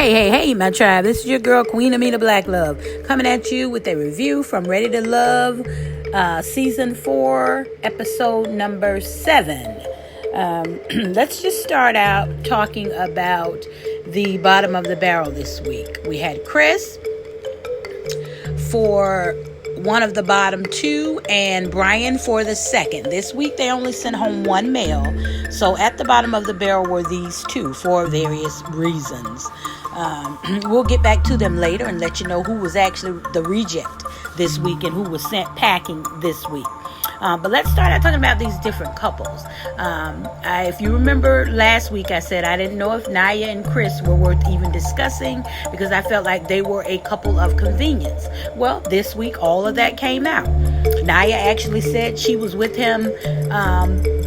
Hey, my tribe. This is your girl, Queen Amina Black Love, coming at you with a review from Ready to Love, Season 4, Episode number 7. Let's just start out talking about the bottom of the barrel this week. We had Chris for one of the bottom two and Brian for the second. This week they only sent home one male. So at the bottom of the barrel were these two for various reasons. We'll get back to them later and let you know who was actually the reject this week and who was sent packing this week. But let's start out talking about these different couples. If you remember last week, I said I didn't know if Naya and Chris were worth even discussing because I felt like they were a couple of convenience. Well, this week, all of that came out. Naya actually said she was with him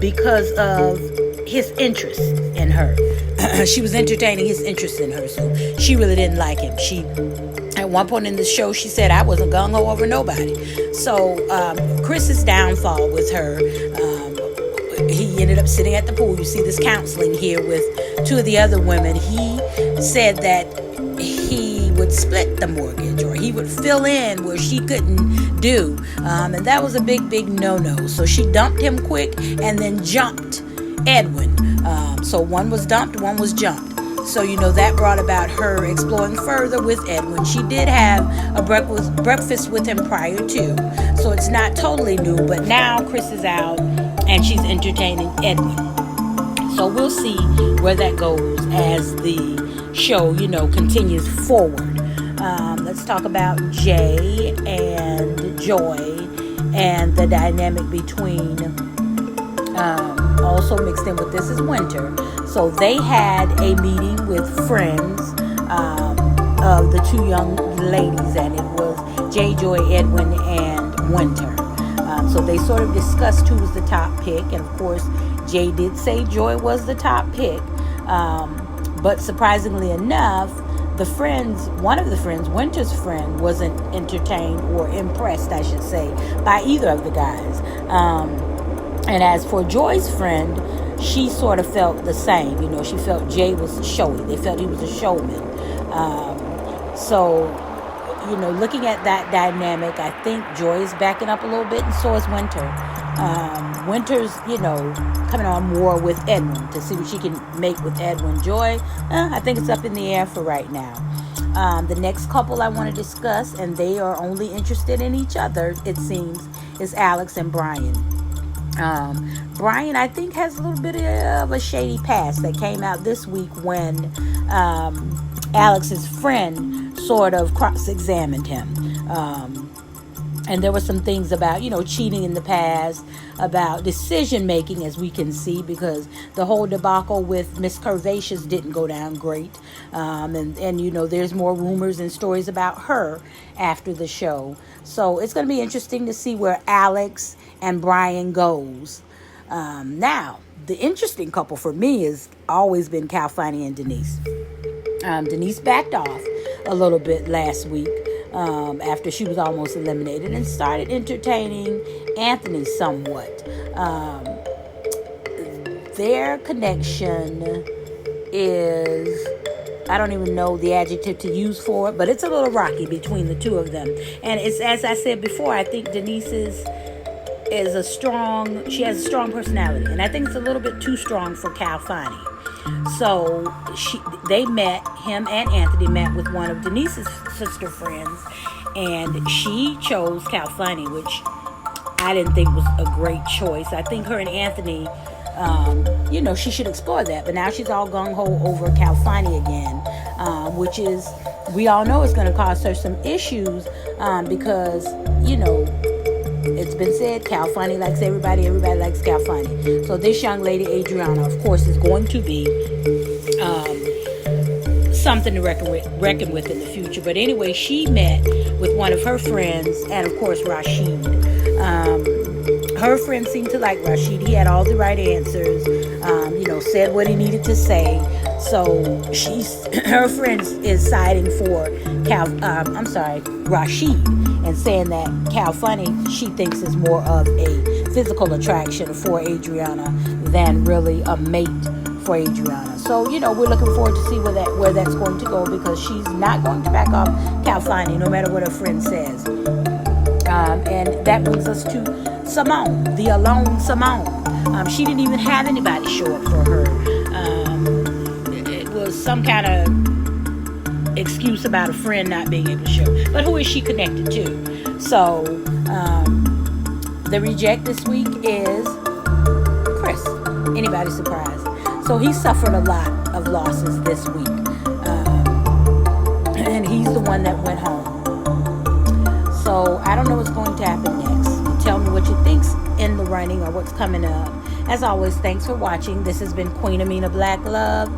because of his interest in her. She was entertaining his interest in her, so she really didn't like him. At one point in the show, she said, I wasn't gung-ho over nobody. So Chris's downfall with her, he ended up sitting at the pool. You see this counseling here with two of the other women. He said that he would split the mortgage or he would fill in where she couldn't do. And that was a big no-no. So she dumped him quick and then jumped Edwin. So one was dumped, one was jumped. So, that brought about her exploring further with Edwin. She did have a breakfast with him prior to. So it's not totally new. But now Chris is out and she's entertaining Edwin. So we'll see where that goes as the show, continues forward. Let's talk about Jay and Joy and the dynamic between... also mixed in with this is Winter. So they had a meeting with friends of the two young ladies, and it was Jay, Joy, Edwin, and Winter. So they sort of discussed who was the top pick, and of course Jay did say Joy was the top pick. But surprisingly enough, one of the friends, Winter's friend, wasn't entertained or impressed, I should say, by either of the guys. And as for Joy's friend, she sort of felt the same. She felt Jay was showy. They felt he was a showman. So, looking at that dynamic, I think Joy is backing up a little bit, and so is Winter. Winter's, coming on more with Edwin to see what she can make with Edwin. Joy, I think it's up in the air for right now. The next couple I want to discuss, and they are only interested in each other, it seems, is Alex and Brian. Brian, I think, has a little bit of a shady past that came out this week when Alex's friend sort of cross-examined him. And there were some things about, cheating in the past, about decision-making, as we can see, because the whole debacle with Miss Curvaceous didn't go down great. And there's more rumors and stories about her after the show. So it's going to be interesting to see where Alex and Brian goes. Now, the interesting couple for me has always been Calfani and Denise. Denise backed off a little bit last week after she was almost eliminated and started entertaining Anthony somewhat. Their connection is, I don't even know the adjective to use for it, but it's a little rocky between the two of them. And it's, as I said before, I think Denise she has a strong personality, and I think it's a little bit too strong for Calfani. So him and Anthony met with one of Denise's sister friends, and she chose Calfani, which I didn't think was a great choice. I think her and Anthony, she should explore that, but now she's all gung-ho over Calfani again, which is, we all know it's going to cause her some issues, because, it's been said, Calfani likes everybody likes Calfani. So this young lady, Adriana, of course, is going to be something to reckon with in the future. But anyway, she met with one of her friends, and of course, Rashid. Her friend seemed to like Rashid. He had all the right answers, said what he needed to say. So her friend is siding for Rashid, and saying that Calfani, she thinks, is more of a physical attraction for Adriana than really a mate for Adriana. So, we're looking forward to see where that's going to go, because she's not going to back off Calfani, no matter what her friend says. And that brings us to Simone, the alone Simone. She didn't even have anybody show up for her. It was some kind of excuse about a friend not being able to show. But who is she connected to? So, the reject this week is Chris. Anybody surprised? So he suffered a lot of losses this week. And he's the one that went home. So I don't know what's going to happen next. Tell me what you think's in the running or what's coming up. As always, thanks for watching. This has been Queen Amina Black Love.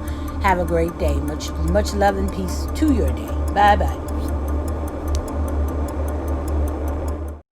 Have a great day. Much love and peace to your day. Bye-bye.